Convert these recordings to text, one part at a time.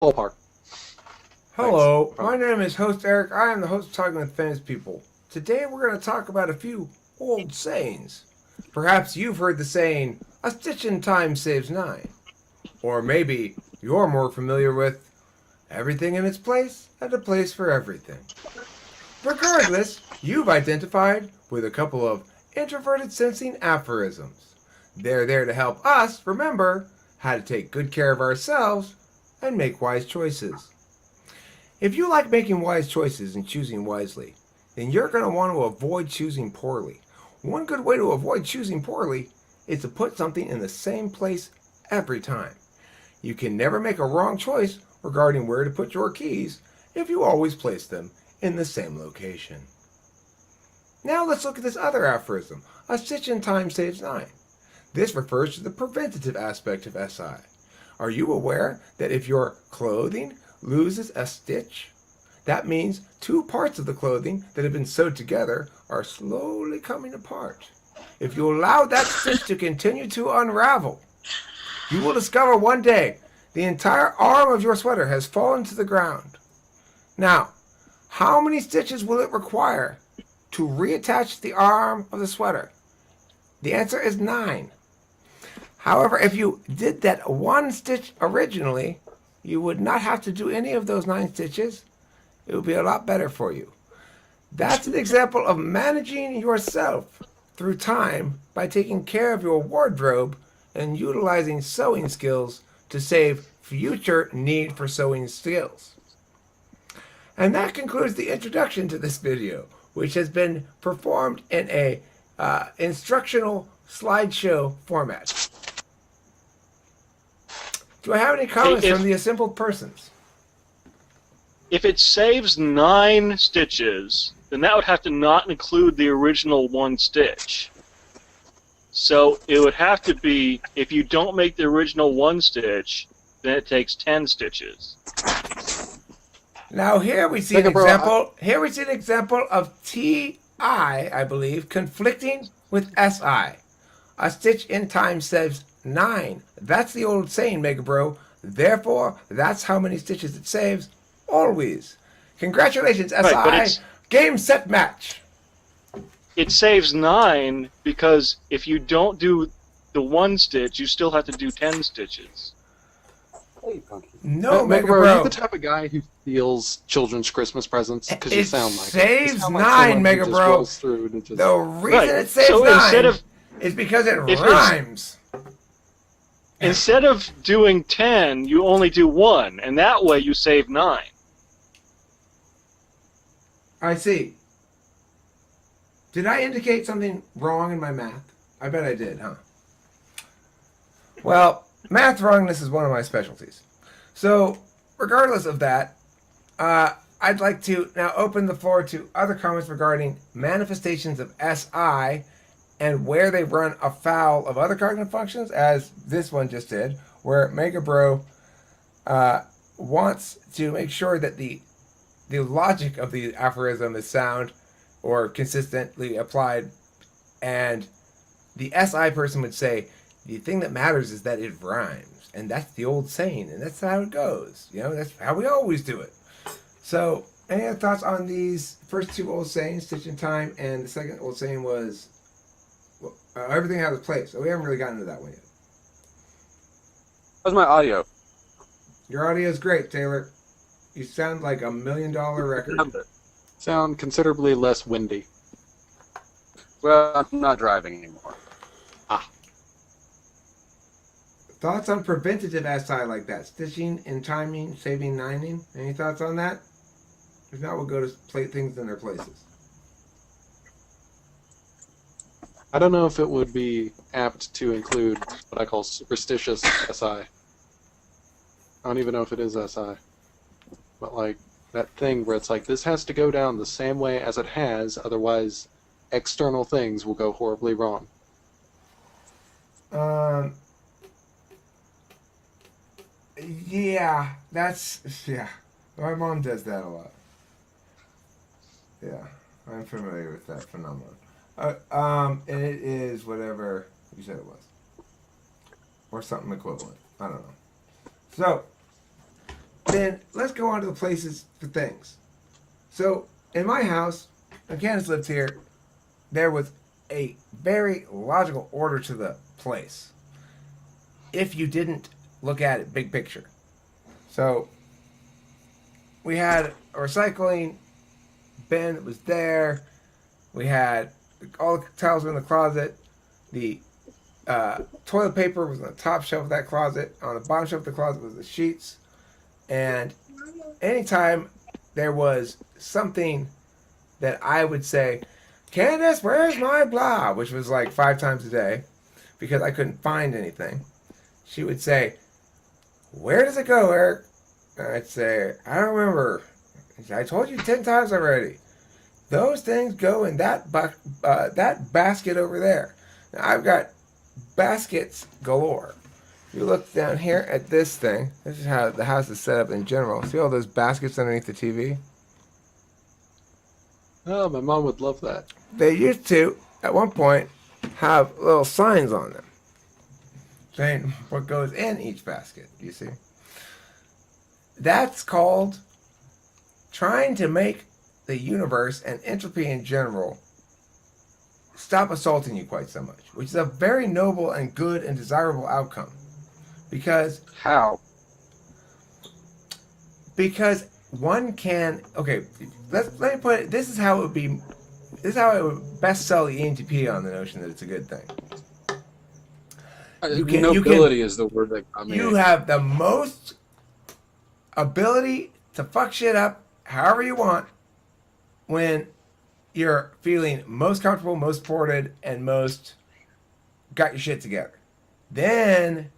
Ballpark. Thanks. Hello, my name is Host Eric. I am the host of Talking with Famous People. Today we're going to talk about a few old sayings. Perhaps you've heard the saying, a stitch in time saves nine. Or maybe you're more familiar with, everything in its place and a place for everything. Regardless, you've identified with a couple of introverted sensing aphorisms. They're there to help us remember how to take good care of ourselves and make wise choices. If you like making wise choices and choosing wisely, then you're going to want to avoid choosing poorly. One good way to avoid choosing poorly is to put something in the same place every time. You can never make a wrong choice regarding where to put your keys if you always place them in the same location. Now let's look at this other aphorism, a stitch in time saves nine. This refers to the preventative aspect of SI. Are you aware that if your clothing loses a stitch, that means two parts of the clothing that have been sewed together are slowly coming apart? If you allow that stitch to continue to unravel, you will discover one day the entire arm of your sweater has fallen to the ground. Now, how many stitches will it require to reattach the arm of the sweater? The answer is 9. However, if you did that one stitch originally, you would not have to do any of those 9 stitches. It would be a lot better for you. That's an example of managing yourself through time by taking care of your wardrobe and utilizing sewing skills to save future need for sewing skills. And that concludes the introduction to this video, which has been performed in a instructional slideshow format. Do I have any comments from the assembled persons? If it saves 9 stitches, then that would have to not include the original 1 stitch. So it would have to be, if you don't make the original 1 stitch, then it takes 10 stitches. Now here we see an example. Here we see an example of TI, I believe, conflicting with SI. A stitch in time saves 9. That's the old saying, Megabro. Therefore, that's how many stitches it saves, always. Congratulations, SI. Right, Game, set, match. It saves 9 because if you don't do the 1 stitch, you still have to do 10 stitches. Hey, Punky. No, Megabro, are you the Megabro. type of guy who steals children's Christmas presents? Because you sound like It saves it. 9, Like Megabro. The reason Right. it saves So 9 is because it rhymes. Instead of doing 10, you only do 1, and that way you save 9. I see. Did I indicate something wrong in my math? I bet I did, huh? Well, math wrongness is one of my specialties. So, regardless of that, I'd like to now open the floor to other comments regarding manifestations of SI and where they run afoul of other cognitive functions, as this one just did, where Megabro wants to make sure that the logic of the aphorism is sound or consistently applied, and the SI person would say, the thing that matters is that it rhymes, and that's the old saying, and that's how it goes. You know, that's how we always do it. So, any other thoughts on these first two old sayings, stitch in time, and the second old saying was, everything has a place. So we haven't really gotten into that one yet. How's my audio? Your audio is great, Taylor. You sound like $1 million record. Sound considerably less windy. Well, I'm not driving anymore. Thoughts on preventative SI like that? Stitching and timing, saving nining? Any thoughts on that? If not, we'll go to plate things in their places. I don't know if it would be apt to include what I call superstitious SI. I don't even know if it is SI. But like that thing where it's like, this has to go down the same way as it has, otherwise external things will go horribly wrong. Yeah, my mom does that a lot. Yeah, I'm familiar with that phenomenon. And it is whatever you said it was. Or something equivalent. I don't know. So, then let's go on to the places for things. So, in my house, when Candace lived here, there was a very logical order to the place if you didn't look at it big picture. So, we had a recycling bin that was there. We had all the towels were in the closet. The toilet paper was on the top shelf of that closet. On the bottom shelf of the closet was the sheets. And anytime there was something that I would say, Candace, where's my blah? Which was like 5 times a day because I couldn't find anything. She would say, where does it go, Eric? And I'd say, I don't remember. I told you 10 times already. Those things go in that basket over there. Now, I've got baskets galore. If you look down here at this thing, this is how the house is set up in general. See all those baskets underneath the TV? Oh, my mom would love that. They used to, at one point, have little signs on them saying what goes in each basket, you see? That's called trying to make the universe and entropy in general stop assaulting you quite so much, which is a very noble and good and desirable outcome. Because How? Because one can let me put it, this is how it would best sell the ENTP on the notion that it's a good thing. Nobility is the word that I mean. You have the most ability to fuck shit up however you want when you're feeling most comfortable, most supported, and most got your shit together. Then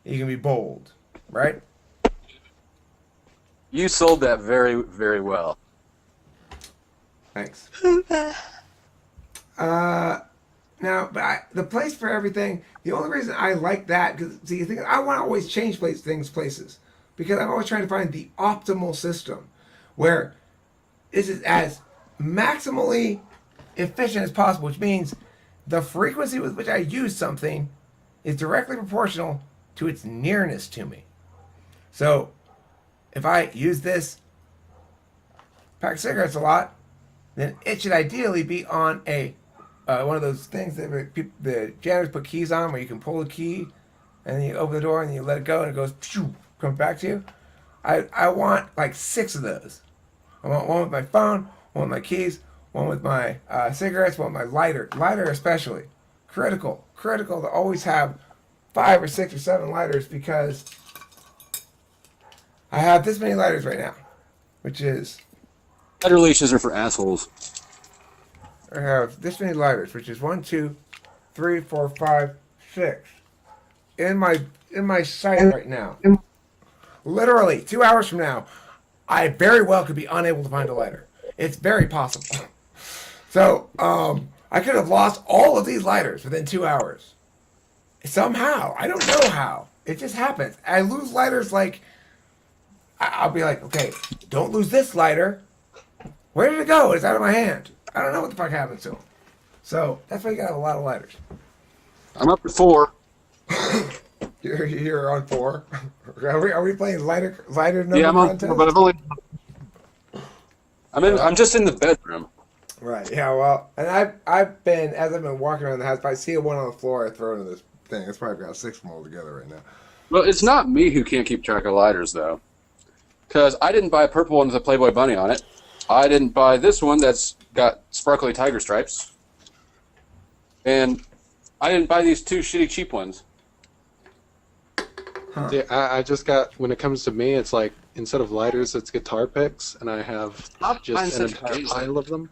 you can be bold, right? You sold that very, very well. Thanks. Now, but the place for everything, the only reason I like that, because see, the thing is, I want to always change places, because I'm always trying to find the optimal system where this is as maximally efficient as possible, which means the frequency with which I use something is directly proportional to its nearness to me. So, if I use this pack of cigarettes a lot, then it should ideally be on a one of those things that the janitors put keys on, where you can pull the key, and then you open the door and you let it go, and it goes, phew, comes back to you. I want like 6 of those. I want one with my phone, one with my keys, one with my cigarettes, one with my lighter especially. Critical to always have 5 or 6 or 7 lighters, because I have this many lighters right now, which is... Lighter leashes are for assholes. I have this many lighters, which is 1, 2, 3, 4, 5, 6 in my sight right now. Literally 2 hours from now, I very well could be unable to find a lighter. It's very possible. So I could have lost all of these lighters within 2 hours. Somehow, I don't know how. It just happens. I lose lighters like, I'll be like, okay, don't lose this lighter. Where did it go? It's out of my hand. I don't know what the fuck happened to them. So that's why you gotta have a lot of lighters. I'm up to 4. You're on 4. Are we playing lighter number Yeah, I'm on contest? 4, but I've only. I'm just in the bedroom. Right. Yeah. Well, and I've been, as I've been walking around the house, if I see one on the floor, I throw it in this thing. It's probably got 6 of them all together right now. Well, it's not me who can't keep track of lighters, though. Because I didn't buy a purple one with a Playboy bunny on it. I didn't buy this one that's got sparkly tiger stripes. And I didn't buy these 2 shitty cheap ones. Huh. Yeah, I just got, when it comes to me, it's like, instead of lighters, it's guitar picks, and I have just an entire pile of them.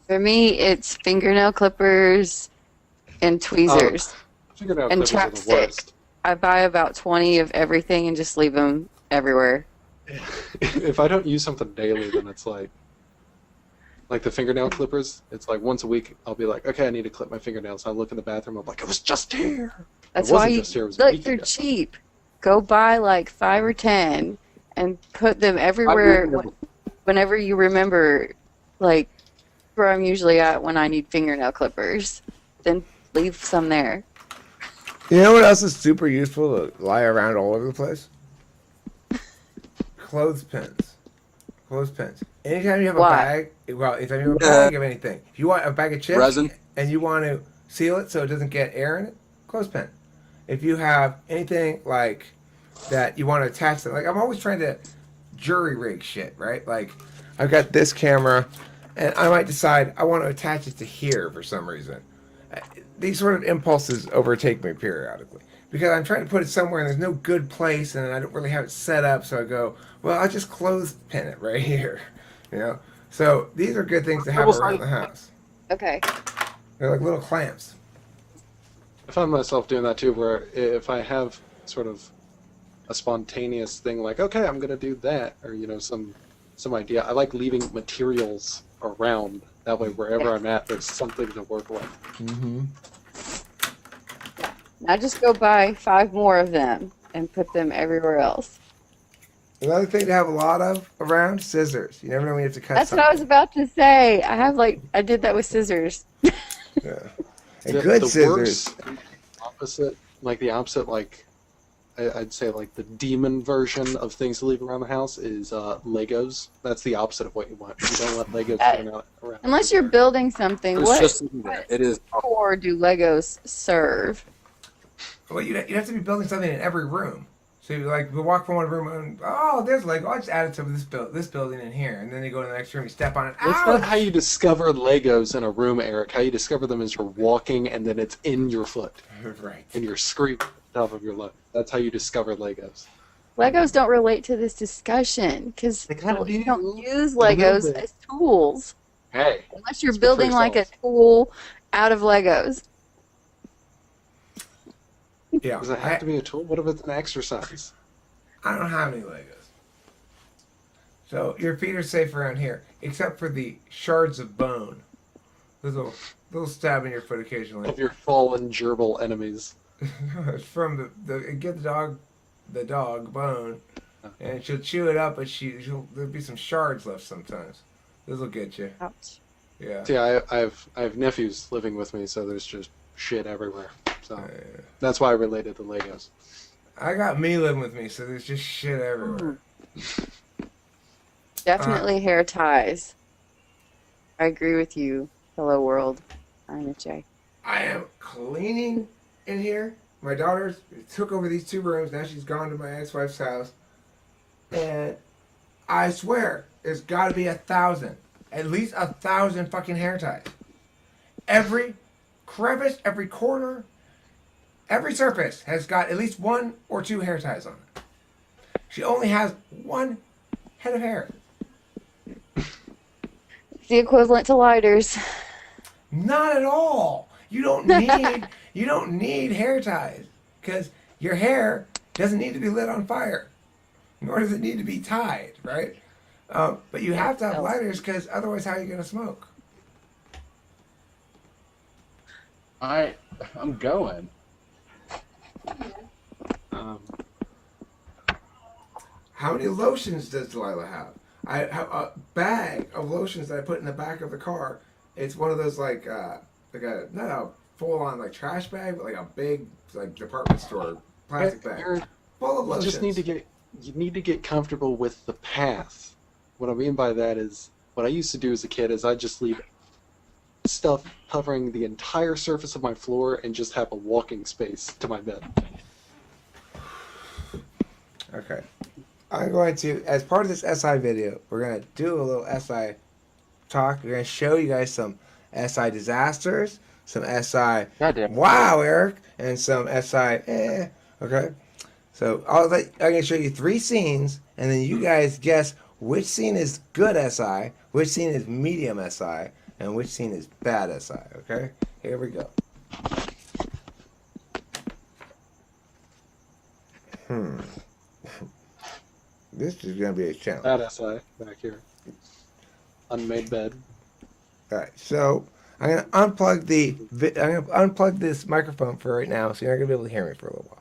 For me, it's fingernail clippers and tweezers. Fingernail And clippers are the chapstick. worst. I buy about 20 of everything and just leave them everywhere. If I don't use something daily, then it's like the fingernail clippers. It's like once a week, I'll be like, okay, I need to clip my fingernails. I look in the bathroom, I'm like, it was just here. That's It why wasn't you just here, it was a look. week They're ago. cheap. Go buy like 5 or 10 and put them everywhere. Whenever you remember, like where I'm usually at when I need fingernail clippers, then leave some there. You know what else is super useful to lie around all over the place? clothespins. Clothespins. Anytime you have a Why? bag, well, anytime you have a bag of anything, if you want a bag of chips Resin. and you want to seal it so it doesn't get air in it, clothespin. If you have anything like that you want to attach to, like I'm always trying to jury rig shit, right? Like I've got this camera and I might decide I want to attach it to here for some reason. These sort of impulses overtake me periodically because I'm trying to put it somewhere and there's no good place and I don't really have it set up, so I go, well, I'll just clothespin it right here, you know. So these are good things to have around the house. Okay. They're like little clamps. I find myself doing that too, where if I have sort of a spontaneous thing, like, okay, I'm gonna do that, or you know, some idea, I like leaving materials around. That way, wherever I'm at, there's something to work with. Mm-hmm. Now just go buy 5 more of them and put them everywhere else. Another thing to have a lot of around, scissors. You never know when you have to cut That's something. what I was about to say. I did that with scissors. Yeah. And good the scissors. the opposite, like I'd say, like the demon version of things to leave around the house is Legos. That's the opposite of what you want. You don't want Legos going out around. Unless you're building something, It's what just it is. core do Legos serve? Well, you'd have to be building something in every room. So you like you walk from one room and there's Lego. I'll just add it to this building in here, and then you go to the next room, you step on it. It's not how you discover Legos in a room, Eric. How you discover them is you're walking and then it's in your foot. Right. And you're screaming at the top of your lungs. That's how you discover Legos. Legos don't relate to this discussion because They kinda you do, don't use a little Legos bit. as tools Hey, unless you're Speak for building like a yourself. tool out of Legos. Yeah. does it have to be a tool? What if it's an exercise? I don't have any Legos. So your feet are safe around here, except for the shards of bone. Those little stab in your foot occasionally. Of your fallen gerbil enemies. It's from get the dog bone, and she'll chew it up, but there'll be some shards left sometimes. Those will get you. Ouch. Yeah. See, I have nephews living with me, so there's just shit everywhere. So that's why I related to Legos. I got me living with me, so there's just shit everywhere. Definitely hair ties. I agree with you. Hello world. I'm a J. I am cleaning in here. My daughter took over these 2 rooms. Now she's gone to my ex-wife's house. And I swear, there's got to be 1,000. At least 1,000 fucking hair ties. Every crevice, every corner, every surface has got at least 1 or 2 hair ties on it. She only has 1 head of hair. It's the equivalent to lighters. Not at all. You don't need hair ties because your hair doesn't need to be lit on fire, nor does it need to be tied, right? But you have to have lighters because otherwise, how are you going to smoke? I'm going. How many lotions does Delilah have? I have a bag of lotions that I put in the back of the car. It's one of those like a not a full on like trash bag, but like a big like department store plastic bag full of lotions. You need to get comfortable with the path. What I mean by that is, what I used to do as a kid is I'd just leave stuff covering the entire surface of my floor and just have a walking space to my bed. Okay. I'm going to, as part of this SI video, we're going to do a little SI talk. We're going to show you guys some SI disasters, some SI wow, Eric, and some SI okay? So I'm going to show you 3 scenes, and then you guys guess which scene is good SI, which scene is medium SI, and which scene is bad SI, okay? Here we go. This is going to be a challenge. That SI back here. Unmade bed. All right, so I'm going to unplug this microphone for right now, so you're not going to be able to hear me for a little while.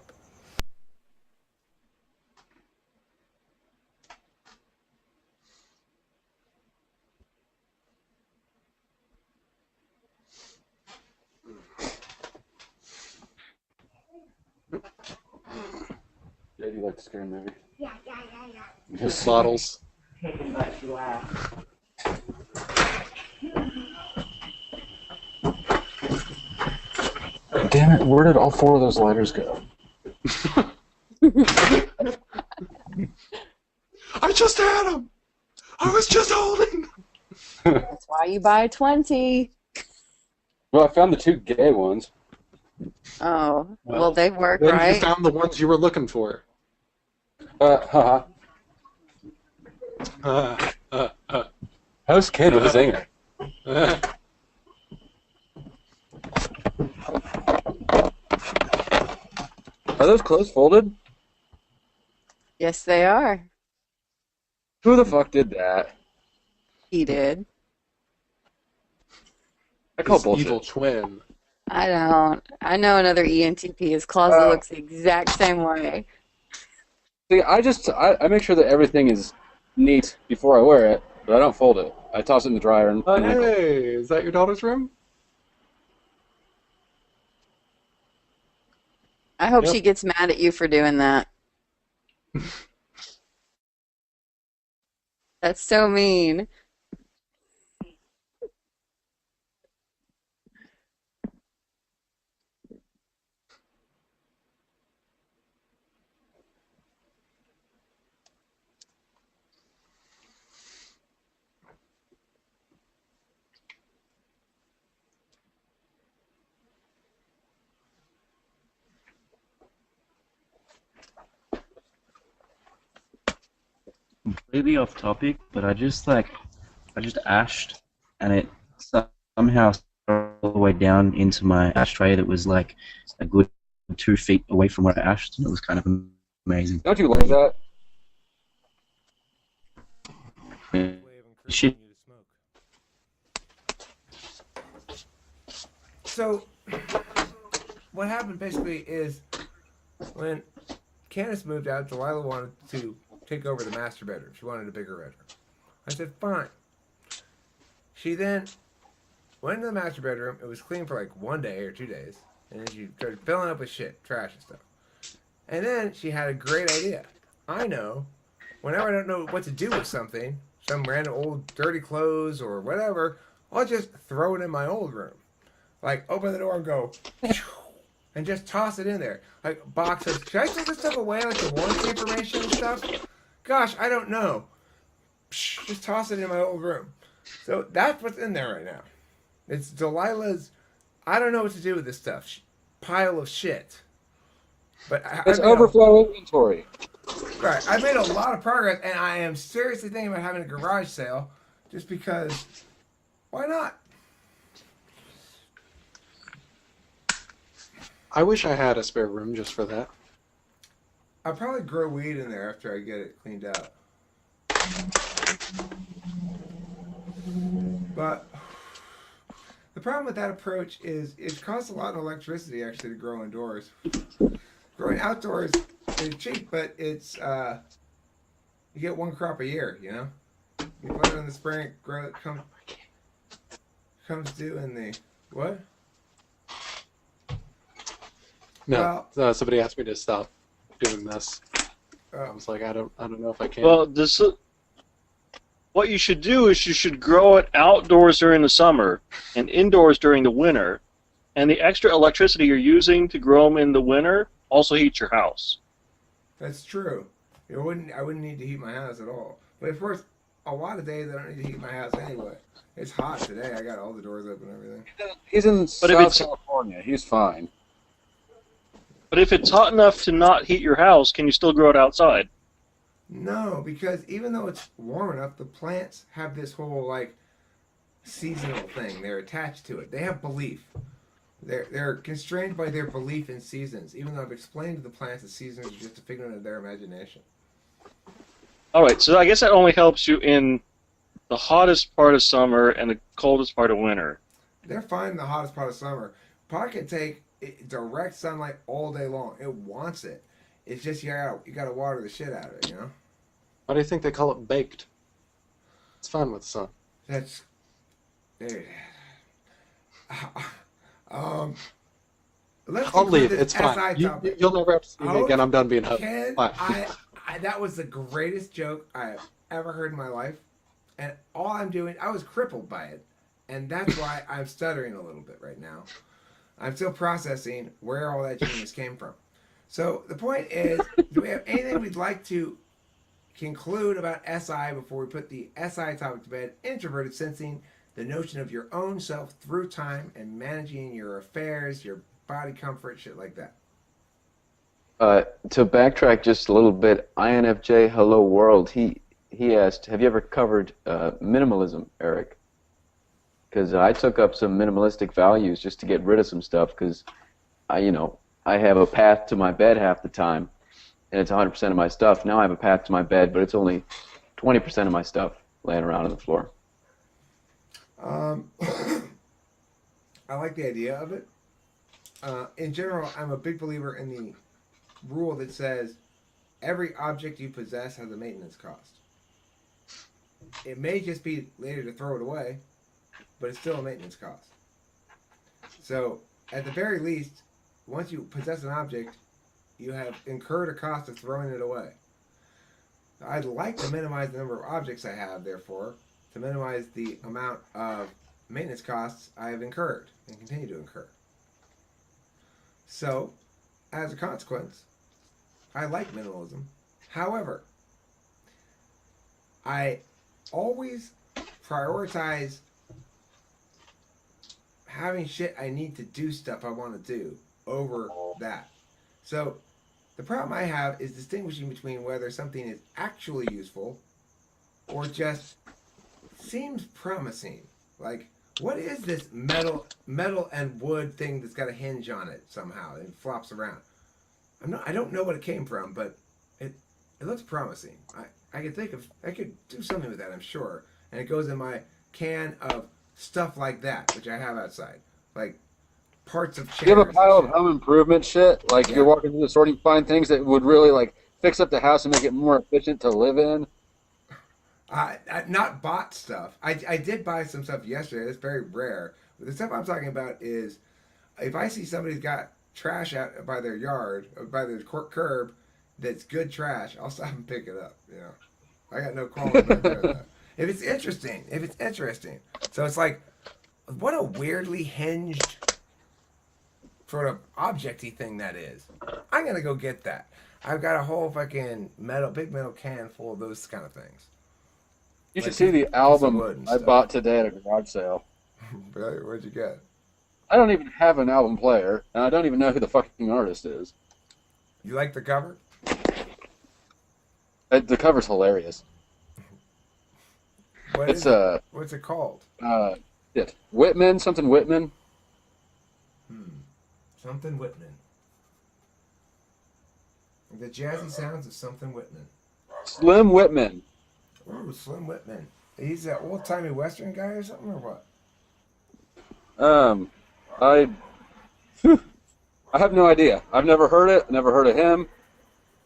Yeah, do you like the scary movie? Yeah. bottles. Damn it, where did all 4 of those lighters go? I just had them! I was just holding them! That's why you buy 20. Well, I found the 2 gay ones. Oh, well, they work, Then right? you found the ones you were looking for. Haha. Host kid with a zinger. Are those clothes folded? Yes, they are. Who the fuck did that? He did. I call His bullshit. evil twin. I don't. I know another ENTP. His closet looks the exact same way. See, I make sure that everything is neat before I wear it, but I don't fold it. I toss it in the dryer and Hey, is that your daughter's room? I hope Yep. she gets mad at you for doing that. That's so mean. Completely off topic, but I just ashed, and it somehow all the way down into my ashtray that was like a good 2 feet away from where I ashed, and it was kind of amazing. Don't you love that? Shit. So, what happened basically is when Candace moved out, Delilah wanted to take over the master bedroom. She wanted a bigger bedroom. I said, fine. She then went into the master bedroom. It was clean for like 1 day or 2 days. And then she started filling up with shit, trash and stuff. And then she had a great idea. I know, whenever I don't know what to do with something, some random old dirty clothes or whatever, I'll just throw it in my old room. Like, open the door and go, and just toss it in there. Like, boxes. Should I take this stuff away, like the warranty information and stuff? Gosh, I don't know. Just toss it in my old room. So that's what's in there right now. It's Delilah's, I don't know what to do with this stuff, pile of shit. But It's overflow inventory. Right, I made a lot of progress, and I am seriously thinking about having a garage sale, just because, why not? I wish I had a spare room just for that. I'll probably grow weed in there after I get it cleaned out. But the problem with that approach is it costs a lot of electricity actually to grow indoors. Growing outdoors is cheap, but it's you get 1 crop a year, you know? You put it in the spring, grow it comes due in the what? No, somebody asked me to stop doing this. I was like, I don't know if I can. Well, what you should do is you should grow it outdoors during the summer and indoors during the winter, and the extra electricity you're using to grow them in the winter also heats your house. That's true. I wouldn't need to heat my house at all. But of course, a lot of days I don't need to heat my house anyway. It's hot today. I got all the doors open and everything. He's in But South California. He's fine. But if it's hot enough to not heat your house, can you still grow it outside? No, because even though it's warm enough, the plants have this whole like seasonal thing. They're attached to it. They have belief. They're constrained by their belief in seasons. Even though I've explained to the plants that seasons are just a figment of their imagination. All right, so I guess that only helps you in the hottest part of summer and the coldest part of winter. They're fine in the hottest part of summer. Pot can take direct sunlight all day long. It wants it. It's just you gotta water the shit out of it, you know? Why do you think they call it baked? It's fine with the sun. That's let's I'll conclude leave. this It's fine. SI topic. You'll never have to see me again. I'm done being host. Can Bye. That was the greatest joke I've ever heard in my life. And all I'm doing, I was crippled by it. And that's why I'm stuttering a little bit right now. I'm still processing where all that genius came from. So the point is, do we have anything we'd like to conclude about SI before we put the SI topic to bed? Introverted sensing, the notion of your own self through time and managing your affairs, your body comfort, shit like that. To backtrack just a little bit, INFJ Hello World, he asked, have you ever covered minimalism, Eric? Because I took up some minimalistic values just to get rid of some stuff, because I have a path to my bed half the time, and it's 100% of my stuff. Now I have a path to my bed, but it's only 20% of my stuff laying around on the floor. I like the idea of it. In general, I'm a big believer in the rule that says every object you possess has a maintenance cost. It may just be later to throw it away, but it's still a maintenance cost. So, at the very least, once you possess an object, you have incurred a cost of throwing it away. I'd like to minimize the number of objects I have, therefore, to minimize the amount of maintenance costs I have incurred and continue to incur. So, as a consequence, I like minimalism. However, I always prioritize having shit I need to do stuff I want to do over that. So, the problem I have is distinguishing between whether something is actually useful or just seems promising. Like, what is this metal and wood thing that's got a hinge on it somehow and flops around? I don't know what it came from, but it looks promising. I could do something with that, I'm sure. And it goes in my can of stuff like that, which I have outside, like parts of chairs. You have a pile of home improvement shit. Like you're walking through the store, and you find things that would really like fix up the house and make it more efficient to live in. I not bought stuff. I did buy some stuff yesterday. It's very rare. But the stuff I'm talking about is if I see somebody's got trash out by their yard or by their curb that's good trash, I'll stop and pick it up. You know, I got no qualms about doing that. If it's interesting. So it's like, what a weirdly hinged sort of object-y thing that is. I'm gonna go get that. I've got a whole fucking big metal can full of those kind of things. You should see the album I bought today at a garage sale. Really? What'd you get? I don't even have an album player, and I don't even know who the fucking artist is. You like the cover? The cover's hilarious. What's it called? Whitman, something Whitman. Something Whitman. The jazzy sounds of something Whitman. Slim Whitman. Ooh, Slim Whitman. He's an old-timey Western guy or something, or what? I have no idea. I've never heard it. Never heard of him.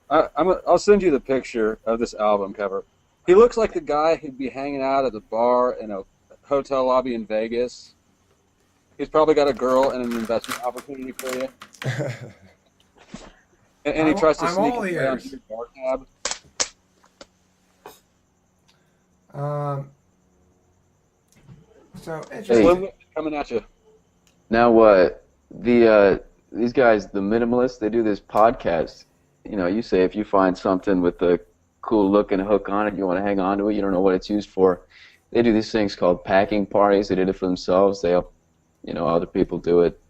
I'll send you the picture of this album cover. He looks like the guy who'd be hanging out at the bar in a hotel lobby in Vegas. He's probably got a girl and an investment opportunity for you. and he tries to sneak away onto your bar tab. So interesting. Coming at you. Now, these guys, the minimalists, they do this podcast. You know, you say if you find something with a cool looking hook on it, you want to hang on to it, you don't know what it's used for. They do these things called packing parties. They did it for themselves. Other people do it.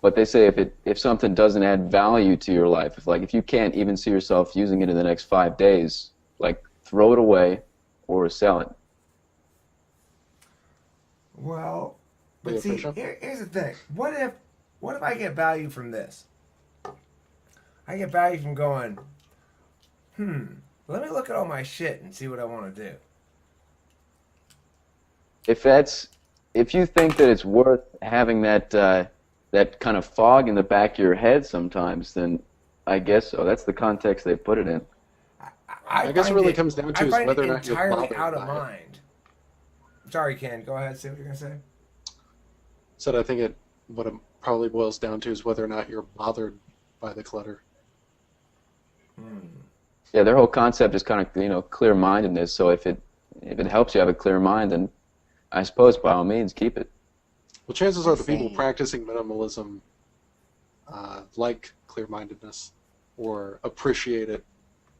But they say if something doesn't add value to your life, if you can't even see yourself using it in the next 5 days, throw it away or sell it. Well, but see, here's the thing. What if I get value from this? I get value from going, let me look at all my shit and see what I want to do. If you think that it's worth having that kind of fog in the back of your head sometimes, then I guess so. That's the context they put it in. I guess it really comes down to is whether or not you're entirely out of by it. mind. Sorry, Ken. Go ahead. Say what you're gonna say. So I think what it probably boils down to is whether or not you're bothered by the clutter. Yeah, their whole concept is kind of, clear-mindedness. So if it helps you have a clear mind, then I suppose by all means keep it. Well, chances are the people Same. practicing minimalism like clear-mindedness or appreciate it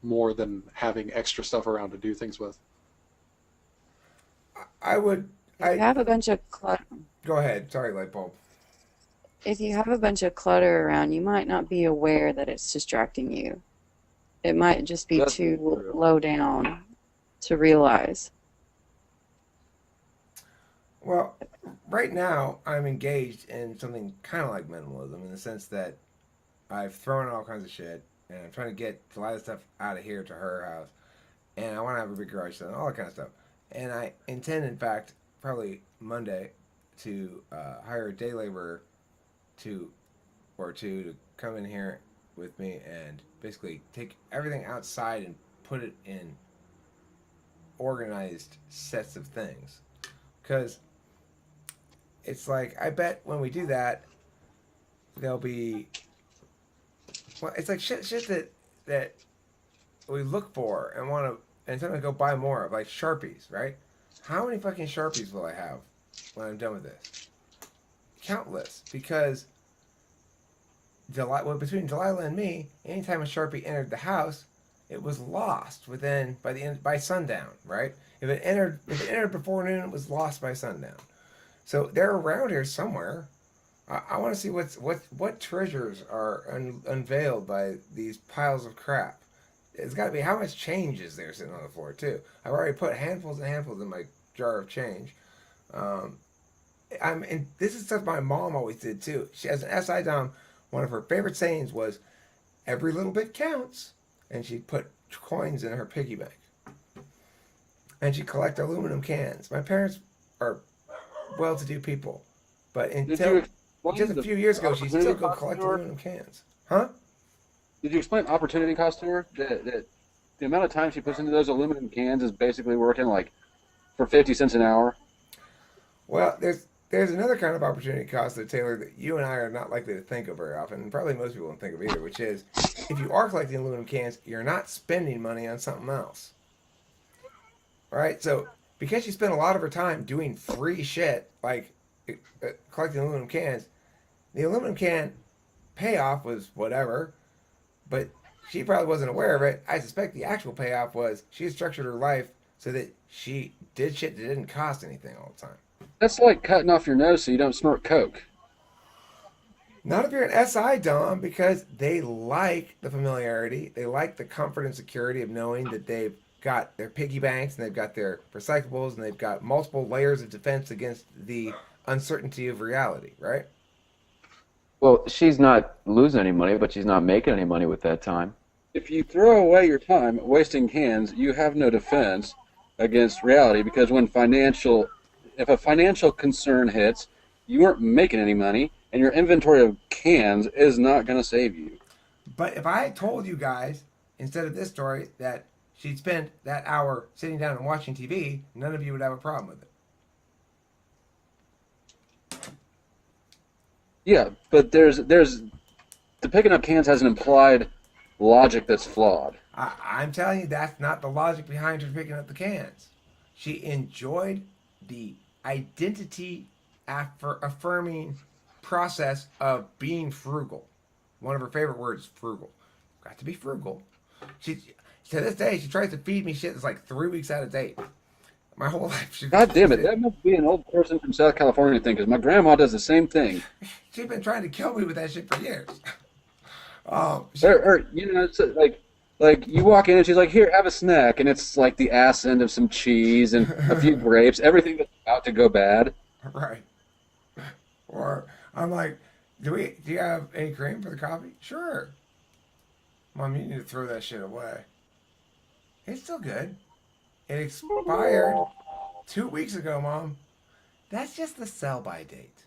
more than having extra stuff around to do things with. I would. If you have a bunch of Go ahead. Sorry, light bulb. if you have a bunch of clutter around, you might not be aware that it's distracting you. It might just be That's too true. low down to realize. Well, right now I'm engaged in something kind of like minimalism in the sense that I've thrown all kinds of shit and I'm trying to get a lot of stuff out of here to her house, and I want to have a big garage sale and all that kind of stuff. And I intend, in fact, probably Monday, to hire a day laborer to or two to come in here with me and basically take everything outside and put it in organized sets of things. Because it's like, I bet when we do that, there'll be, well, it's like shit that we look for and want to, and sometimes go buy more of, like Sharpies, right? How many fucking Sharpies will I have when I'm done with this? Countless, because between Delilah and me, anytime a Sharpie entered the house, it was lost by sundown, right? If it entered before noon, it was lost by sundown. So they're around here somewhere. I want to see what treasures are unveiled by these piles of crap. It's got to be, how much change is there sitting on the floor too? I've already put handfuls and handfuls in my jar of change. And this is stuff my mom always did too. She, as an SI Dom, one of her favorite sayings was, "Every little bit counts," and she'd put coins in her piggy bank. And she'd collect aluminum cans. My parents are well-to-do people, but until just a few years ago, she'd still go collect aluminum cans. Huh? Did you explain opportunity cost to her? That the amount of time she puts into those aluminum cans is basically working like for 50 cents an hour? Well, there's another kind of opportunity cost that, Taylor, that you and I are not likely to think of very often, and probably most people don't think of either, which is, if you are collecting aluminum cans, you're not spending money on something else. All right? So because she spent a lot of her time doing free shit, like collecting aluminum cans, the aluminum can payoff was whatever, but she probably wasn't aware of it. I suspect the actual payoff was she had structured her life so that she did shit that didn't cost anything all the time. That's like cutting off your nose so you don't snort coke. Not if you're an SI Dom, because they like the familiarity. They like the comfort and security of knowing that they've got their piggy banks and they've got their recyclables and they've got multiple layers of defense against the uncertainty of reality, right? Well, she's not losing any money, but she's not making any money with that time. If you throw away your time wasting cans, you have no defense against reality, because if a financial concern hits, you aren't making any money, and your inventory of cans is not going to save you. But if I told you guys, instead of this story, that she'd spend that hour sitting down and watching TV, none of you would have a problem with it. Yeah, but there's the picking up cans has an implied logic that's flawed. I'm telling you, that's not the logic behind her picking up the cans. She enjoyed the identity affirming process of being frugal. One of her favorite words, frugal. Got to be frugal. To this day, she tries to feed me shit that's like 3 weeks out of date. My whole life. God damn it, that must be an old person from South California thing, because my grandma does the same thing. She's been trying to kill me with that shit for years. It's like you walk in and she's like, "Here, have a snack," and it's like the ass end of some cheese and a few grapes, everything that's about to go bad. Right. Or I'm like, do you have any cream for the coffee? Sure. Mom, you need to throw that shit away. It's still good. It expired 2 weeks ago, Mom. That's just the sell-by date.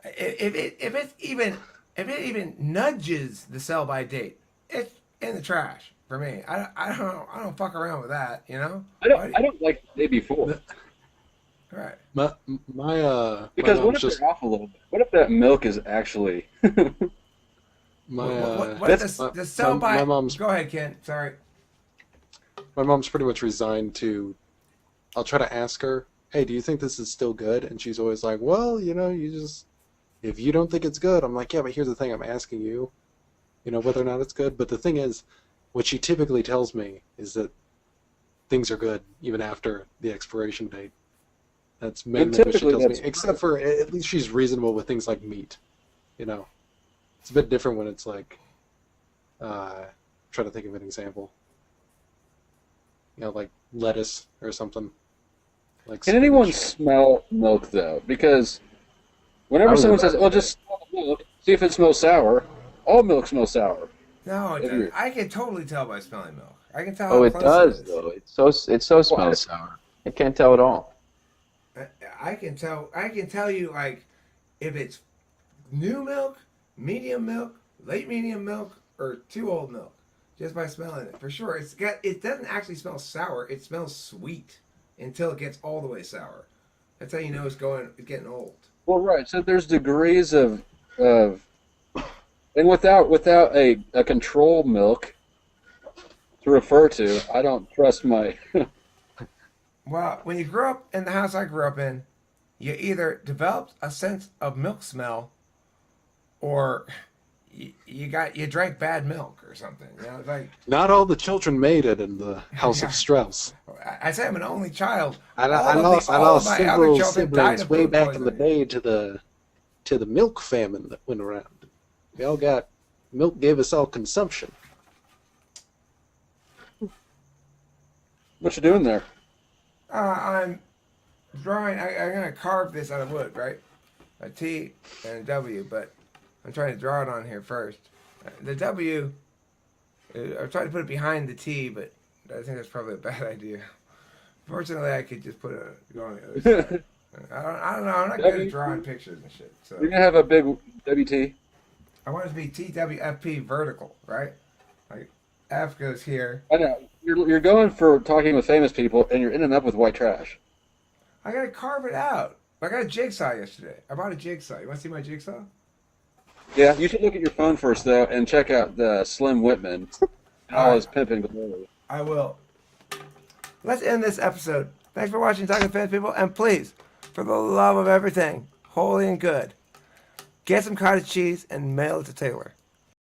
If it even nudges the sell-by date, it's in the trash for me. I don't fuck around with that, you know. I don't like the day before. Right. My Because my what if they're off a little bit? What if that milk is actually My What that's- the sell by? my mom's Go ahead, Ken. Sorry. my mom's pretty much resigned to. I'll try to ask her, "Hey, do you think this is still good?" And she's always like, "Well, you just if you don't think it's good." I'm like, "Yeah, but here's the thing. I'm asking you, whether or not it's good." But the thing is, what she typically tells me is that things are good even after the expiration date. That's mainly what she typically tells me. that's Except for at least she's reasonable with things like meat. It's a bit different when it's like. Try to think of an example. Like lettuce or something. Like Can anyone spinach. smell milk though? Because whenever was someone about says, to "Oh, say. just smell the milk, see if it smells sour," all milk smells sour. No, it If doesn't. you're- I can totally tell by smelling milk. I can tell Oh, how it close does is. though. It so smells sour. I can't tell at all. I can tell. I can tell you like if it's new milk, medium milk, late medium milk, or too old milk, just by smelling it for sure. It doesn't actually smell sour. It smells sweet until it gets all the way sour. That's how you know it's getting old. Well, right. So there's degrees of and without a control milk to refer to, I don't trust my. Well, when you grew up in the house I grew up in, you either developed a sense of milk smell, or you drank bad milk or something. It's like Not all the children made it in the House Yeah. of Strauss. I say I'm an only child. I All of my other several children died siblings of way food back in the poisoning. day to the milk famine that went around. We all got milk gave us all consumption. What you doing there? I'm drawing. I'm gonna carve this out of wood, right? A T and a W, but I'm trying to draw it on here first. The W, I'm trying to put it behind the T, but I think that's probably a bad idea. Fortunately, I could just go on the other side. I don't know. I'm not good at drawing pictures and shit. So You're gonna have a big WT. I want it to be TWFP vertical, right? Like F goes here. I know you're going for talking with famous people, and you're ending up with white trash. I gotta carve it out. I got a jigsaw yesterday. I bought a jigsaw. You want to see my jigsaw? Yeah, you should look at your phone first though, and check out the Slim Whitman. How is pimping glory? I will. Let's end this episode. Thanks for watching Talking Fans People, and please, for the love of everything holy and good, get some cottage cheese and mail it to Taylor.